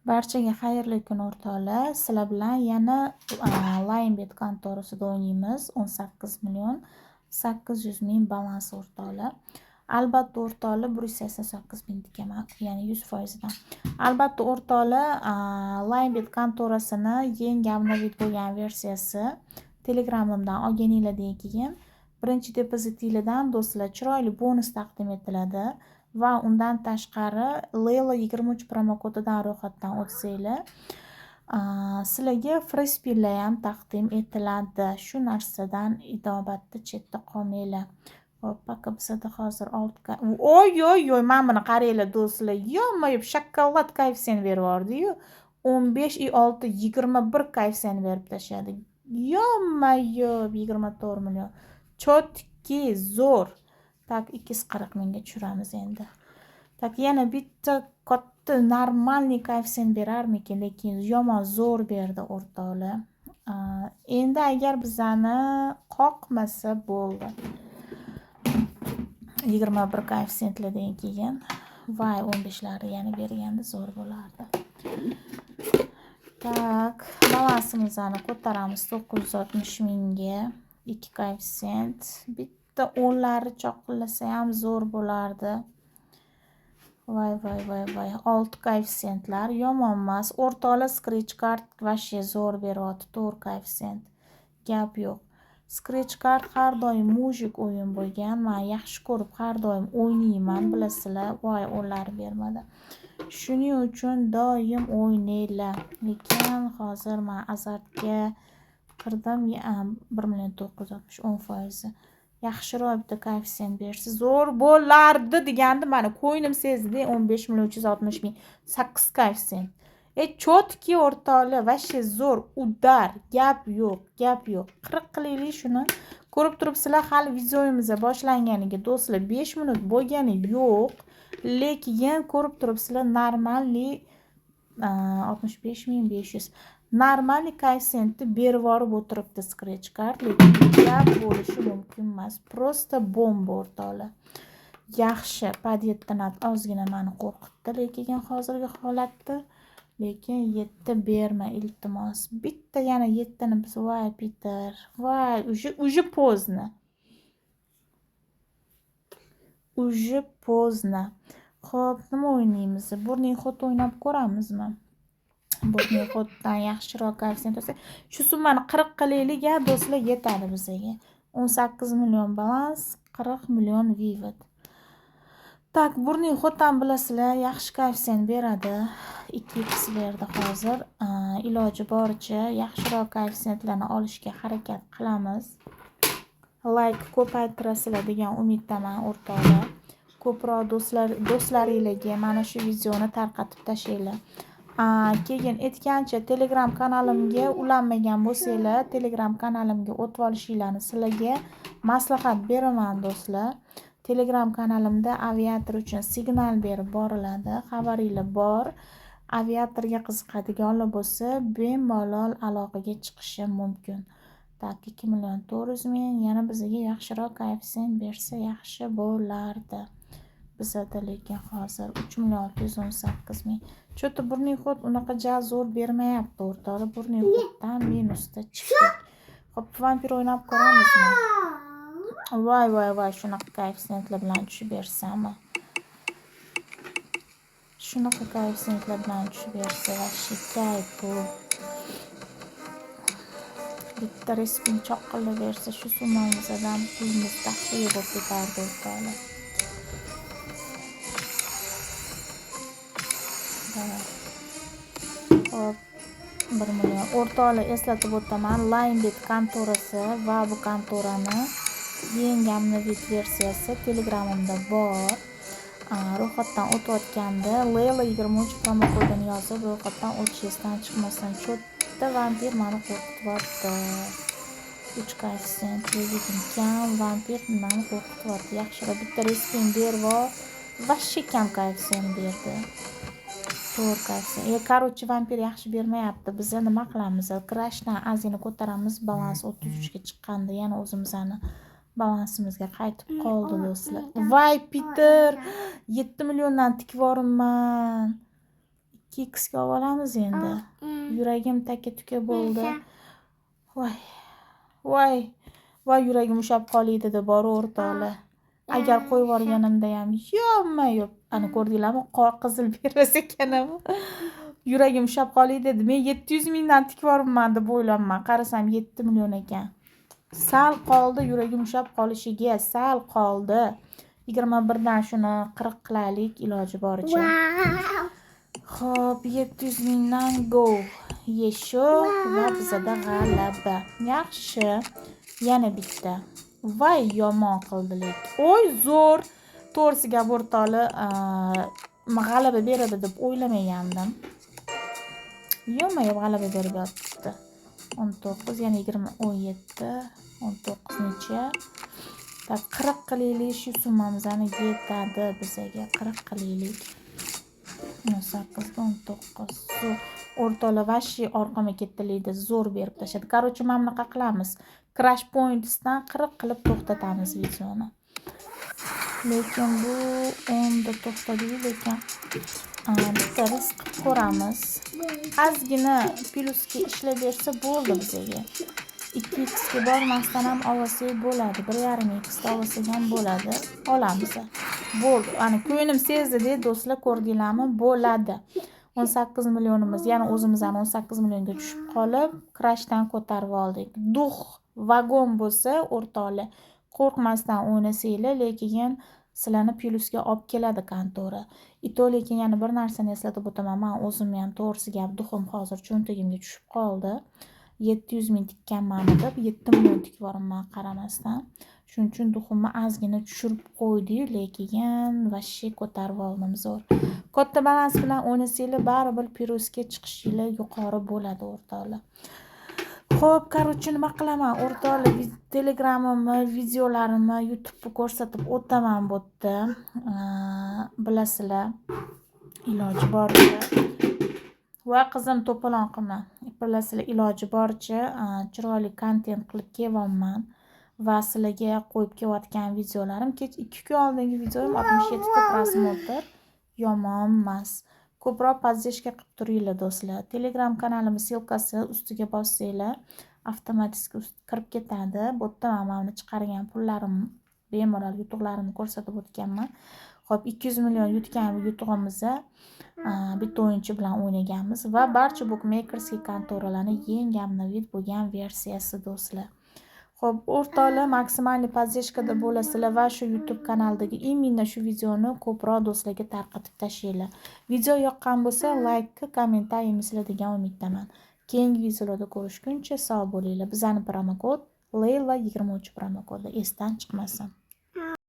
Barchaga xayrli kun o'rtoqlar. Sizlar bilan yana Linebet kontorasida o'ynaymiz. 18 million 800 ming balans o'rtoqlar. Albatta o'rtoqlar 188 ming tikaman, ya'ni 100% dan. Albatta o'rtoqlar Linebet kontorasini yangi obnovit bo'lgan versiyasi Telegramimdan olganinglardan keyin birinchi depozitinglardan do'stlar chiroyli bonus taqdim etiladi. Va undan tashqari Layla 23 promo kodidan ro'yxatdan o'tsanglar, sizlarga free spinlar ham taqdim etiladi. Shu narsadan inobatda chetda qolmanglar. Xo'p, paka bizda hozir 6 oy, mana buni qaranglar do'stlar. Yo'q, shokolad koeffitsient berib yubordi-yu. 15 i 6 21 koeffitsient berib tashladi. Yo'q, 24 million. Chotki zo'r. Tak 240 mingga tushiramiz endi. Tak yana bitta katta normalniy koeffitsient berarmikin, lekin yomon zo'r berdi o'rtoqlar. Endi agar bizani qoqmasa bo'ldi. 21 koeffitsiyentlardan keyin voy 15lari yana berganda zo'r bo'lardi. Tak, balansimizni ko'taramiz 960 mingga. 2 koeffitsient. Bitta 10lari choqillasa ham zo'r bo'lardi. Voy. 6 koeffitsiyentlar yomon emas. O'rtoqlar scratch card vashe zo'r beryapti. 4 koeffitsient. Gap yo'q. Scratch card har doim mujik o'yin bo'lgan. Men yaxshi ko'rib har doim o'ynayman, bilasizlar. Voy, 10lari bermadi. Shuning uchun doim o'ynaylar. Lekin hozir men azartga kirdim, 1,960 10%. Yaxshiroq bitta koeffitsient bersa zo'r bo'lardi degandim. Mana ko'nglim sezdi. 15,360 ming 8 koeffitsient. Chotki o'rtoqlar, vashe zo'r, udar, gap yo'q. 40 qilaylik shuni. Ko'rib turibsizlar, hali videomiz boshlanganiga do'stlar 5 minut bo'lgani yo'q. Lekin ko'rib turibsizlar, normalniy 65,500 normalniy koeffitsiyentni berib yuborib o'tiribdi scratch card, lekin gap bo'lishi mumkin emas. Prosta bomba o'rtoqlar. Yaxshi, padiyetdan ozgina meni qo'rqitdi, lekin hozirgi holatda, lekin 7 berma iltimos. Bitta yana 7 ni biz voy Peter, voy, уже поздно. Xo'p, nima o'ynaymiz? Burning xot o'ynab ko'ramizmi? Burning xotdan yaxshiroq koeffitsient olsa, shu summani 40 qilaylik, do'stlar, yetadi bizga. 18 million balans, 40 million vivat. Tak, burning xotdan bilasizlar, yaxshi koeffitsient beradi. 2x berdi hozir. Iloji boricha yaxshiroq koeffitsiyentlarni olishga harakat qilamiz. Like ko'paytirasizlar degan umiddaman o'rtoqlar. Ko'proq do'stlaringizga mana shu videoni tarqatib tashlaylar. Keyin aytgancha Telegram kanalimga ulanmagan bo'lsanglar, Telegram kanalimga o'tib olishinglarni sizlarga maslahat beraman do'stlar. Telegram kanalimda aviator uchun signal berib boriladi. Xabaringlar bor. Aviatorga qiziqadiganlar bo'lsa, bemalol aloqaga chiqishi mumkin. Tak, 2,400 ming, yana bizga yaxshiroq koeffitsient bersa yaxshi bo'lardi. Bizda lekin hozir 3,618 ming. Cho'ta burning xot unaqa zo'r bermayapti o'rtoqlar. Burning xotdan minusda chiqdi. Xo'p, vampir o'ynab ko'ramizmi? Voy, shunaqa koeffitsiyentlar bilan tushib bersami? Shunaqa koeffitsiyentlar bilan tushib bersa, vashikay bu. Bitta respin choqqilib bersa, shu summamizdan pulimiz taxliya bo'lib ketardi o'rtoqlar. Hop, 1 million. O'rtoqlar, eslatib o'taman, Linebet kontorasi va bu kontorani yangi obnovit versiyasi Telegramimda bor. Ro'yxatdan o'tayotganda Layla 23 promo kodini yozib, ro'yxatdan o'tishingizdan chiqmasdan cho'tta vampir meni qo'rqityapti. 3 koeffitsient lekin kam vampir meni qo'rqityapti. Yaxshiroq bitta respin berib, vashe kam koeffitsient berdi. Короче, vampir yaxshi bermayapti. Biz nima qilamiz? Crashdan azini ko'taramiz, balans 33 ga chiqqanda yana o'zimizni balansimizga qaytib qoldi do'stlar. Voy Peter, 7 milliondan tikib yuborman. 2x ga olamiz endi. Yuragim taka-tuka bo'ldi. Voy yuragim ushab qolay dedi bor o'rtoqlar. Agar qo'yib yuborganimda ham yo'q. Ana ko'rdinglarmi? Qizil bermas ekanam. Yuragim ushab qolay dedi. Men 700 mingdan tikib yuboribman deb o'ylayapman. Qarasam 7 million ekan. Sal qoldi yuragim ushab qolishiga, sal qoldi. 21 dan shuni 40 qilaylik iloji boricha. Xo'p, 700 mingdan go. Yesho va bizada g'alaba. Yaxshi. Yana bitta. Voy yomon qildilik. Oy zo'r. To'g'risiga o'rtoqli g'alaba beradi deb o'ylamagandim. Yo'q, g'alaba berib yotibdi. 19, yana 20, 17, 19 necha? 40 qilaylik shu summamizni yetadi bizaga. 40 qilaylik. 18 ga 19. O'rtoqlar vashi orqama ketdilaydi, zo'r berib tashadi. Qarochi, mana bunaqa qilamiz. Crash Points'dan 40 qilib to'xtatamiz videoni. Lekin bu 10 da to'xtadi, lekin bitta risk qilib ko'ramiz. Ozgina plyusga ishlab bersa bo'ldi bizaga. 2x ga bormasdan ham olsak bo'ladi. 1.5x da olsak ham bo'ladi. Olamiz. Bo'ldi. Ana ko'nglim sezdi-da, do'stlar, ko'rdinglarmi? Bo'ladi. 18 millionimiz, ya'ni o'zimizdan 18 millionga tushib qolib, crashdan ko'tarib oldik. Duh vagon bo'lsa, o'rtoqlar, qo'rqmasdan o'ynasanglar, lekin sizlarni plyusga olib keladi kontora. Lekin yana bir narsani eslatib o'taman. Men o'zim ham to'g'risi gap duxim hozir cho'ntagimga tushib qoldi. 700 ming tikkanman deb 7 million tikib yuboribman qaramasdan. Shuning uchun duximni ozgina tushirib qo'ydik, lekin vashi ko'tarib oldim zo'r. Katta balans bilan o'ynasanglar, baribir plyusga chiqishinglar yuqori bo'ladi o'rtoqlar. Xo'p, qarochi nima qilaman? O'rtoqlar, Telegramimni, videolarimni YouTube'da ko'rsatib o'taman bu yerda. Bilasizlar, iloji boricha. Va qizim to'polon qilma. Bilasizlar, iloji boricha chiroyli kontent qilib kelyapman. Va sizlarga qo'yib kelayotgan videolarim 2 kun oldingi videom 67 ta prosmotr. Yomon emas. Ko'proq podдержка qilib turinglar do'stlar. Telegram kanalimiz silkasi ustiga bossanglar, avtomatik kirib ketadi. Bu yerda mana chiqargan pullarim, bemalol yutuqlarimni ko'rsatib o'tganman. Xo'p, 200 million yutgan yutug'imizni bitta o'yinchi bilan o'ynaganmiz va barcha bookmakerskiy kontoralarning yangi obnovid bo'lgan versiyasi do'stlar. Xo'p, o'rtoqlar, maksimalniy podдержкада bo'lasizlar va shu YouTube kanaldagi imенно shu videoni ko'proq do'stlarga tarqatib tashlanglar. Video yoqqan bo'lsa, like, kommentariyingizni degan umiddaman. Keyingi videolarda ko'rishguncha sog' bo'linglar. Bizning promokod Layla 23 promokodi esdan chiqmasin.